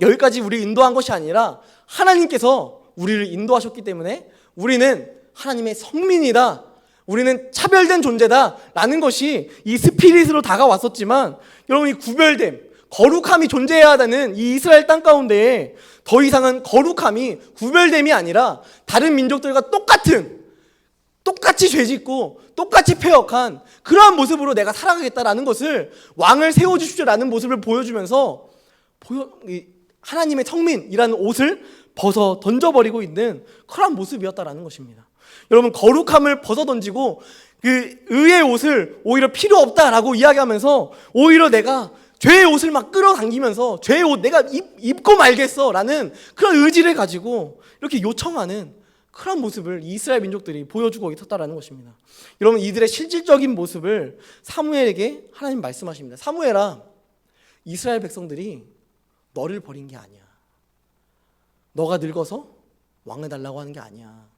여기까지 우리를 인도한 것이 아니라 하나님께서 우리를 인도하셨기 때문에 우리는 하나님의 성민이다, 우리는 차별된 존재다 라는 것이 이 스피릿으로 다가왔었지만, 여러분 이 구별됨, 거룩함이 존재해야 하는 이 이스라엘 땅 가운데 더 이상은 거룩함이 구별됨이 아니라 다른 민족들과 똑같이 죄짓고 똑같이 패역한 그러한 모습으로 내가 살아가겠다라는 것을, 왕을 세워주십시오라는 모습을 보여주면서 하나님의 성민이라는 옷을 벗어 던져버리고 있는 그러한 모습이었다라는 것입니다. 여러분 거룩함을 벗어 던지고 그 의의 옷을 오히려 필요 없다라고 이야기하면서 오히려 내가 죄의 옷을 막 끌어당기면서 죄의 옷 내가 입고 말겠어 라는 그런 의지를 가지고 이렇게 요청하는 그런 모습을 이스라엘 민족들이 보여주고 있었다라는 것입니다. 여러분 이들의 실질적인 모습을 사무엘에게 하나님 말씀하십니다. 사무엘아, 이스라엘 백성들이 너를 버린 게 아니야. 너가 늙어서 왕을 달라고 하는 게 아니야.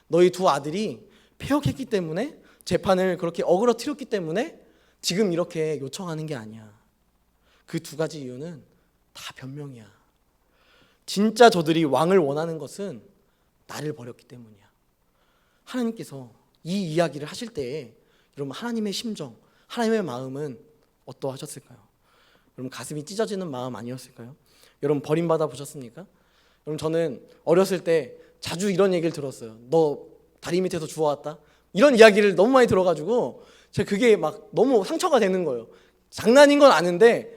너희 두 아들이 패역했기 때문에, 재판을 그렇게 어그러뜨렸기 때문에 지금 이렇게 요청하는 게 아니야. 그 두 가지 이유는 다 변명이야. 진짜 저들이 왕을 원하는 것은 나를 버렸기 때문이야. 하나님께서 이 이야기를 하실 때에 여러분 하나님의 심정, 하나님의 마음은 어떠하셨을까요? 여러분 가슴이 찢어지는 마음 아니었을까요? 여러분 버림받아 보셨습니까? 여러분 저는 어렸을 때 자주 이런 얘기를 들었어요. 너 다리 밑에서 주워왔다? 이런 이야기를 너무 많이 들어가지고 제가 그게 막 너무 상처가 되는 거예요. 장난인 건 아는데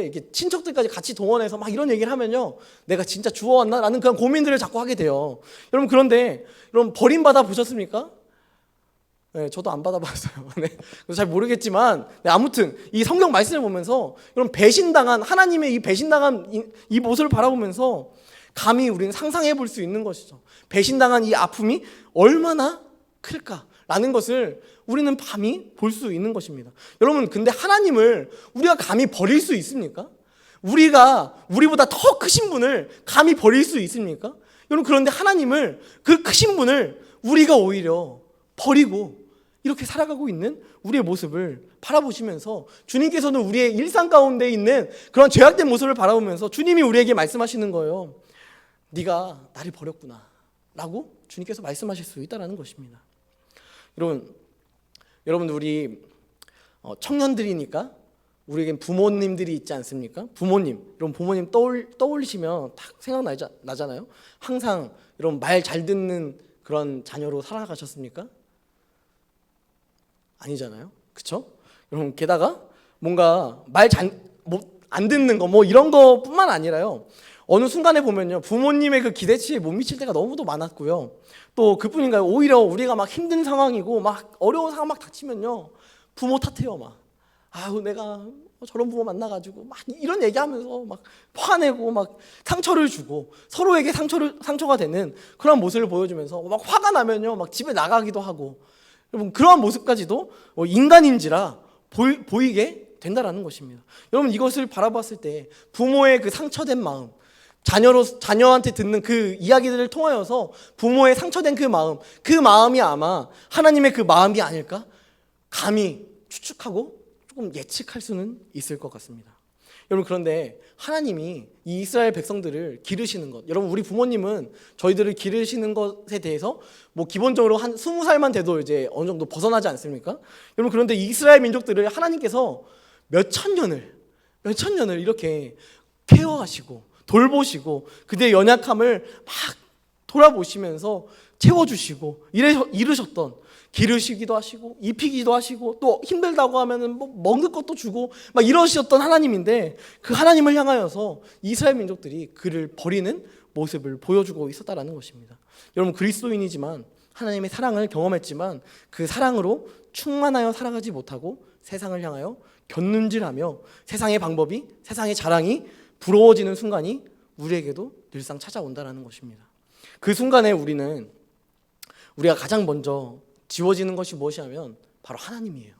이렇게 친척들까지 같이 동원해서 막 이런 얘기를 하면요, 내가 진짜 주워왔나? 라는 그런 고민들을 자꾸 하게 돼요. 여러분 그런데 여러분 버림받아 보셨습니까? 네, 저도 안 받아봤어요. 네, 그래서 잘 모르겠지만, 네, 아무튼 이 성경 말씀을 보면서 여러분 배신당한 하나님의 이 배신당한 이 모습을 바라보면서 감히 우리는 상상해 볼 수 있는 것이죠. 배신당한 이 아픔이 얼마나 클까라는 것을 우리는 감히 볼 수 있는 것입니다. 여러분 근데 하나님을 우리가 감히 버릴 수 있습니까? 우리보다 더 크신 분을 감히 버릴 수 있습니까? 여러분 그런데 하나님을, 그 크신 분을 우리가 오히려 버리고 이렇게 살아가고 있는 우리의 모습을 바라보시면서, 주님께서는 우리의 일상 가운데 있는 그런 죄악된 모습을 바라보면서 주님이 우리에게 말씀하시는 거예요. 네가 나를 버렸구나 라고 주님께서 말씀하실 수 있다는 것입니다. 여러분 우리 청년들이니까 우리에겐 부모님들이 있지 않습니까? 부모님, 여러분 부모님 떠올리시면 딱 생각나잖아요. 항상 여러분 말 잘 듣는 그런 자녀로 살아가셨습니까? 아니잖아요, 그렇죠? 여러분 게다가 뭔가 말 안 듣는 거 뭐 이런 거뿐만 아니라요, 어느 순간에 보면요, 부모님의 그 기대치에 못 미칠 때가 너무도 많았고요. 또 그뿐인가요? 오히려 우리가 막 힘든 상황이고 막 어려운 상황 막 닥치면요, 부모 탓해요. 막 아우 내가 저런 부모 만나가지고 막 이런 얘기하면서 막 화내고 막 상처를 주고 서로에게 상처가 되는 그런 모습을 보여주면서 막 화가 나면요, 막 집에 나가기도 하고, 여러분 그러한 모습까지도 인간인지라 보이게 된다라는 것입니다. 여러분 이것을 바라봤을 때 부모의 그 상처된 마음, 자녀한테 듣는 그 이야기들을 통하여서 부모의 상처된 그 마음이 아마 하나님의 그 마음이 아닐까? 감히 추측하고 조금 예측할 수는 있을 것 같습니다. 여러분 그런데 하나님이 이 이스라엘 백성들을 기르시는 것, 여러분 우리 부모님은 저희들을 기르시는 것에 대해서 뭐 기본적으로 한 20살만 돼도 이제 어느 정도 벗어나지 않습니까? 여러분 그런데 이스라엘 민족들을 하나님께서 몇천 년을 이렇게 케어하시고 돌보시고 그들의 연약함을 막 돌아보시면서 채워주시고 이르셨던, 기르시기도 하시고 입히기도 하시고 또 힘들다고 하면은 뭐 먹을 것도 주고 막 이러셨던 하나님인데, 그 하나님을 향하여서 이스라엘 민족들이 그를 버리는 모습을 보여주고 있었다라는 것입니다. 여러분 그리스도인이지만 하나님의 사랑을 경험했지만 그 사랑으로 충만하여 살아가지 못하고 세상을 향하여 곁눈질하며 세상의 방법이, 세상의 자랑이 부러워지는 순간이 우리에게도 늘상 찾아온다라는 것입니다. 그 순간에 우리가 가장 먼저 지워지는 것이 무엇이냐면 바로 하나님이에요.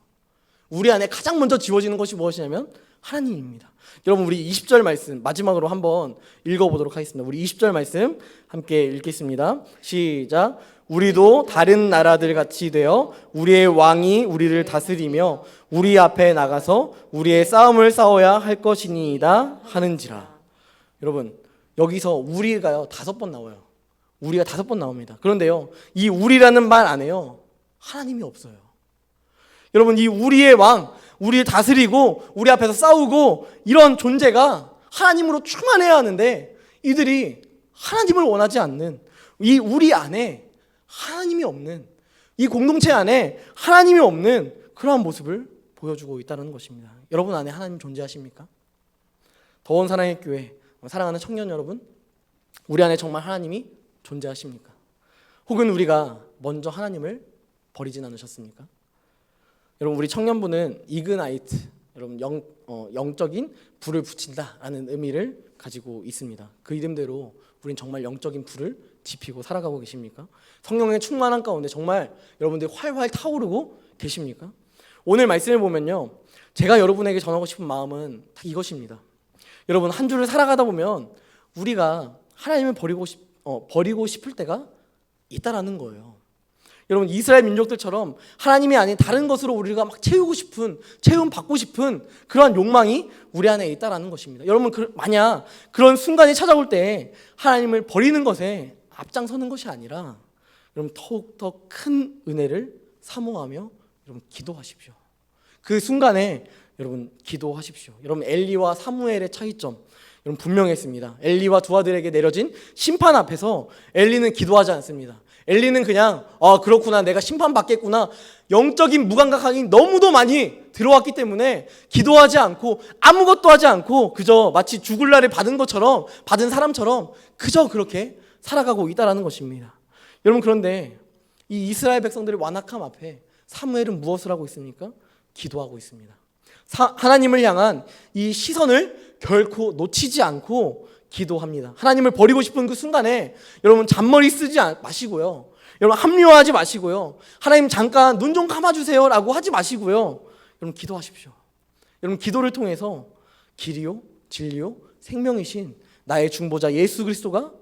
우리 안에 가장 먼저 지워지는 것이 무엇이냐면 하나님입니다. 여러분 우리 20절 말씀 마지막으로 한번 읽어보도록 하겠습니다. 우리 20절 말씀 함께 읽겠습니다. 시작. 우리도 다른 나라들 같이 되어 우리의 왕이 우리를 다스리며 우리 앞에 나가서 우리의 싸움을 싸워야 할 것이니이다 하는지라. 여러분 여기서 우리가요 5번 나와요. 우리가 5번 나옵니다. 그런데요 이 우리라는 말 안에요 하나님이 없어요. 여러분 이 우리의 왕, 우리를 다스리고 우리 앞에서 싸우고 이런 존재가 하나님으로 충만해야 하는데, 이들이 하나님을 원하지 않는, 이 우리 안에 하나님이 없는, 이 공동체 안에 하나님이 없는 그러한 모습을 보여주고 있다는 것입니다. 여러분 안에 하나님 존재하십니까? 더원 사랑의 교회 사랑하는 청년 여러분, 우리 안에 정말 하나님이 존재하십니까? 혹은 우리가 먼저 하나님을 버리진 않으셨습니까? 여러분 우리 청년부는 이그나이트, 여러분 영적인 불을 붙인다라는 의미를 가지고 있습니다. 그 이름대로 우린 정말 영적인 불을 지피고 살아가고 계십니까? 성령의 충만한 가운데 정말 여러분들이 활활 타오르고 계십니까? 오늘 말씀을 보면요, 제가 여러분에게 전하고 싶은 마음은 다 이것입니다. 여러분 한 주를 살아가다 보면 우리가 하나님을 버리고 싶을 때가 있다라는 거예요. 여러분 이스라엘 민족들처럼 하나님이 아닌 다른 것으로 우리가 막 체험 받고 싶은 그러한 욕망이 우리 안에 있다라는 것입니다. 여러분 만약 그런 순간이 찾아올 때 하나님을 버리는 것에 앞장서는 것이 아니라 여러분 더욱 더 큰 은혜를 사모하며 여러분 기도하십시오. 그 순간에 여러분 기도하십시오. 여러분 엘리와 사무엘의 차이점 여러분 분명했습니다. 엘리와 두 아들에게 내려진 심판 앞에서 엘리는 기도하지 않습니다. 엘리는 그냥 그렇구나, 내가 심판받겠구나, 영적인 무감각함이 너무도 많이 들어왔기 때문에 기도하지 않고 아무것도 하지 않고 그저 마치 죽을 날에 받은 사람처럼 그저 그렇게 살아가고 있다라는 것입니다. 여러분 그런데 이 이스라엘 백성들의 완악함 앞에 사무엘은 무엇을 하고 있습니까? 기도하고 있습니다. 하나님을 향한 이 시선을 결코 놓치지 않고 기도합니다. 하나님을 버리고 싶은 그 순간에 여러분 잔머리 쓰지 마시고요, 여러분 합리화하지 마시고요, 하나님 잠깐 눈 좀 감아주세요 라고 하지 마시고요, 여러분 기도하십시오. 여러분 기도를 통해서 길이요 진리요 생명이신 나의 중보자 예수 그리스도가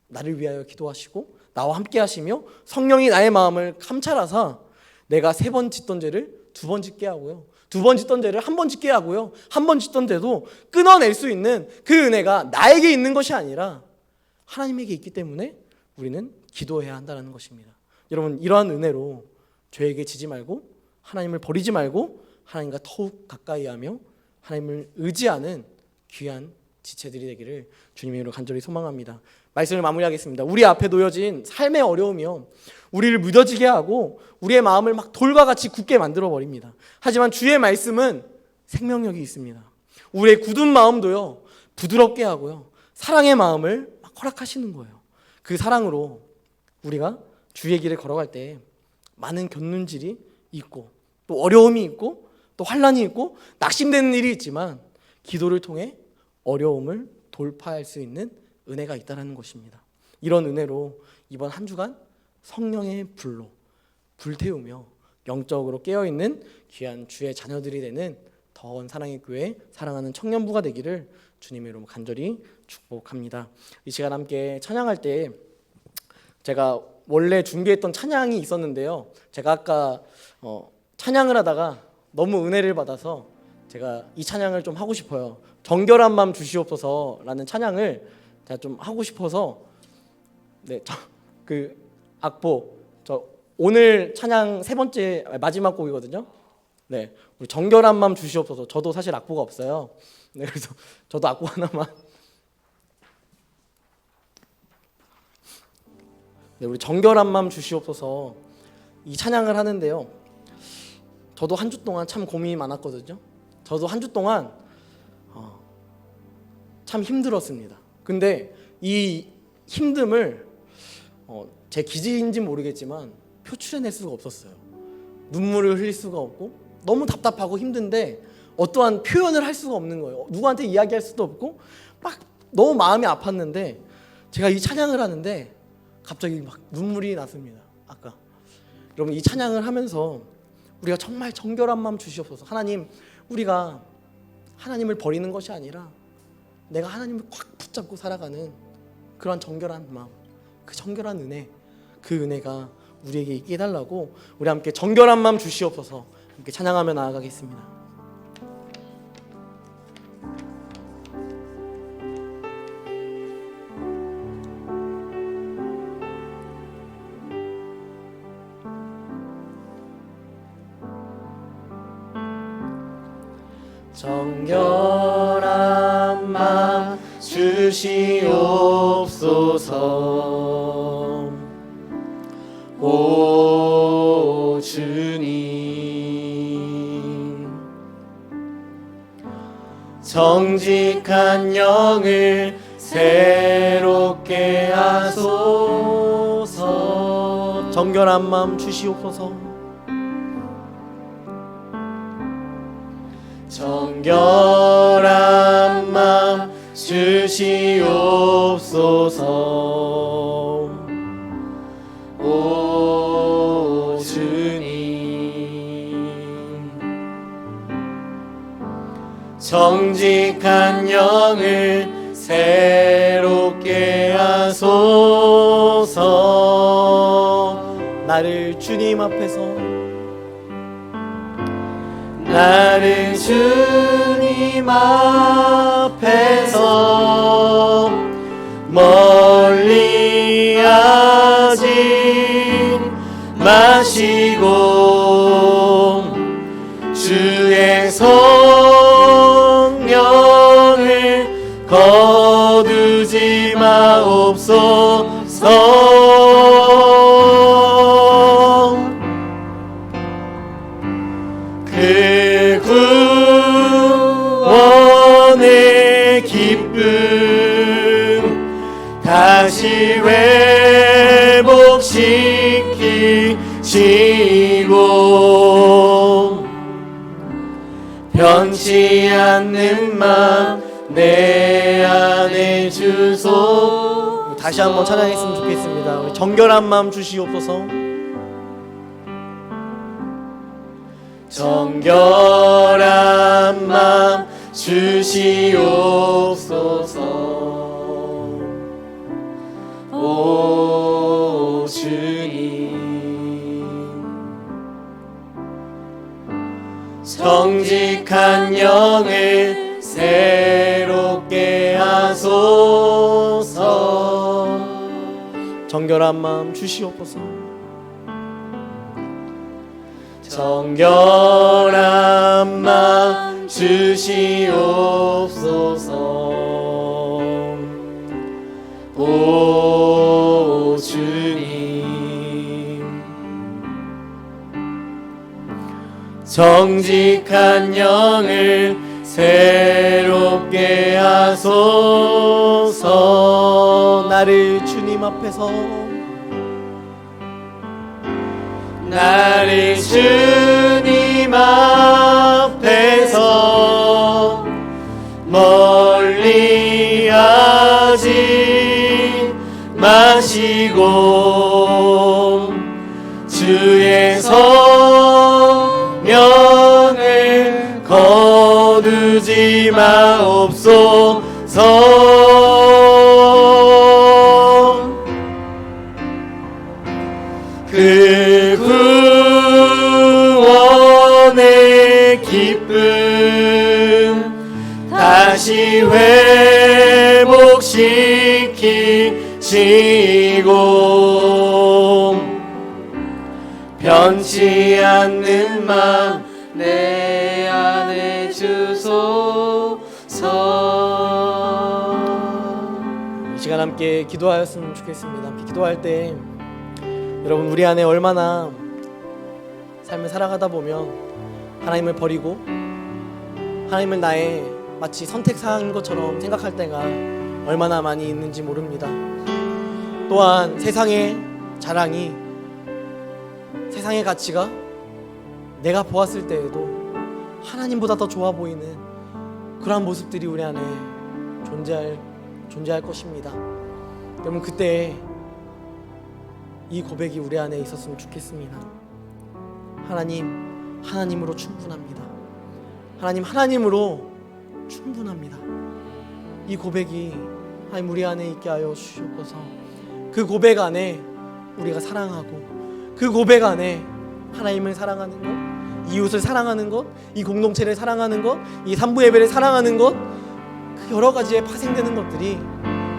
나를 위하여 기도하시고 나와 함께 하시며 성령이 나의 마음을 감찰하사 내가 3번 짓던 죄를 2번 짓게 하고요, 2번 짓던 죄를 1번 짓게 하고요, 1번 짓던 죄도 끊어낼 수 있는 그 은혜가 나에게 있는 것이 아니라 하나님에게 있기 때문에 우리는 기도해야 한다는 것입니다. 여러분 이러한 은혜로 죄에게 지지 말고 하나님을 버리지 말고 하나님과 더욱 가까이 하며 하나님을 의지하는 귀한 지체들이 되기를 주님의 이름으로 간절히 소망합니다. 말씀을 마무리하겠습니다. 우리 앞에 놓여진 삶의 어려움이요, 우리를 무뎌지게 하고 우리의 마음을 막 돌과 같이 굳게 만들어 버립니다. 하지만 주의 말씀은 생명력이 있습니다. 우리의 굳은 마음도요 부드럽게 하고요 사랑의 마음을 막 허락하시는 거예요. 그 사랑으로 우리가 주의 길을 걸어갈 때 많은 견눈질이 있고 또 어려움이 있고 또 환난이 있고 낙심되는 일이 있지만 기도를 통해 어려움을 돌파할 수 있는 은혜가 있다는 것입니다. 이런 은혜로 이번 한 주간 성령의 불로 불태우며 영적으로 깨어있는 귀한 주의 자녀들이 되는 더원 사랑의 교회 사랑하는 청년부가 되기를 주님의 이름으로 간절히 축복합니다. 이 시간 함께 찬양할 때 제가 원래 준비했던 찬양이 있었는데요. 제가 아까 찬양을 하다가 너무 은혜를 받아서 제가 이 찬양을 좀 하고 싶어요. 정결한 마음 주시옵소서라는 찬양을 제가 좀 하고 싶어서 그 악보 오늘 찬양 세 번째 마지막 곡이거든요. 네, 우리 정결한 마음 주시옵소서. 저도 사실 악보가 없어요. 네, 그래서 저도 악보 하나만. 네, 우리 정결한 마음 주시옵소서 이 찬양을 하는데요. 저도 한 주 동안 참 고민이 많았거든요. 저도 한 주 동안 참 힘들었습니다. 근데 이 힘듦을 제 기질인지 모르겠지만 표출해낼 수가 없었어요. 눈물을 흘릴 수가 없고 너무 답답하고 힘든데 어떠한 표현을 할 수가 없는 거예요. 누구한테 이야기할 수도 없고 막 너무 마음이 아팠는데 제가 이 찬양을 하는데 갑자기 막 눈물이 났습니다. 아까 여러분 이 찬양을 하면서 우리가 정말 정결한 마음 주시옵소서. 하나님, 우리가 하나님을 버리는 것이 아니라 내가 하나님을 꽉 붙잡고 살아가는 그런 정결한 마음, 그 정결한 은혜, 그 은혜가 우리에게 있게 해달라고 우리 함께 정결한 마음 주시옵소서 함께 찬양하며 나아가겠습니다. 정결한 마음 주시옵소서. 오 주님, 정직한 영을 새롭게 하소서. 정결한 마음 주시옵소서. 정결한 마음 주시옵소서. 오 주님, 정직한 영을 새롭게 하소서. 나를 주님 앞에서 나를 주님 앞에서 멀리하지 마시고 주의 성령을 거두지 마옵소서. 그 구원의 기쁨 다시 회복시키시고 변치 않는 맘 내 안에 주소. 다시 한번 찬양했으면 좋겠습니다. 우리 정결한 마음 주시옵소서. 정결한 마음 주시옵소서. 오 주님, 정직한 영을 새롭게 하소서. 정결한 마음 주시옵소서. 정결한 마음 주시옵소서. 오 주님, 정직한 영을 새롭게 하소서. 주님 앞에서 나를 주님 앞에서 멀리 하지 마시고 주의 성령을 거두지 마옵소서. 그 구원의 기쁨 다시 회복시키시고 변치 않는 마음 내 안에 주소서. 이 시간 함께 기도하였으면 좋겠습니다. 함께 기도할 때 여러분, 우리 안에 얼마나 삶을 살아가다 보면 하나님을 버리고 하나님을 나의 마치 선택사항인 것처럼 생각할 때가 얼마나 많이 있는지 모릅니다. 또한 세상의 자랑이, 세상의 가치가 내가 보았을 때에도 하나님보다 더 좋아 보이는 그러한 모습들이 우리 안에 존재할 것입니다. 여러분, 그때 이 고백이 우리 안에 있었으면 좋겠습니다. 하나님으로 충분합니다. 하나님으로 충분합니다. 이 고백이 하나님 우리 안에 있게 하여 주시옵소서. 그 고백 안에 우리가 사랑하고, 그 고백 안에 하나님을 사랑하는 것, 이웃을 사랑하는 것, 이 공동체를 사랑하는 것, 이 삼부 예배를 사랑하는 것, 그 여러 가지에 파생되는 것들이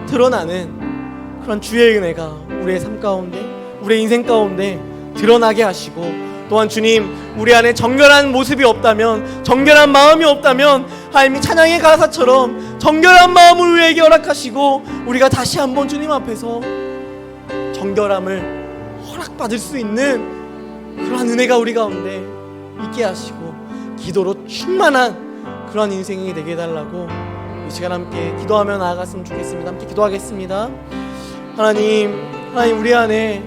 드러나는 그런 주의 은혜가 우리의 삶 가운데, 우리의 인생 가운데 드러나게 하시고, 또한 주님, 우리 안에 정결한 모습이 없다면, 정결한 마음이 없다면 하나님이 찬양의 가사처럼 정결한 마음을 우리에게 허락하시고 우리가 다시 한번 주님 앞에서 정결함을 허락받을 수 있는 그러한 은혜가 우리 가운데 있게 하시고 기도로 충만한 그러한 인생이 되게 해달라고 이 시간 함께 기도하며 나아갔으면 좋겠습니다. 함께 기도하겠습니다. 하나님 우리 안에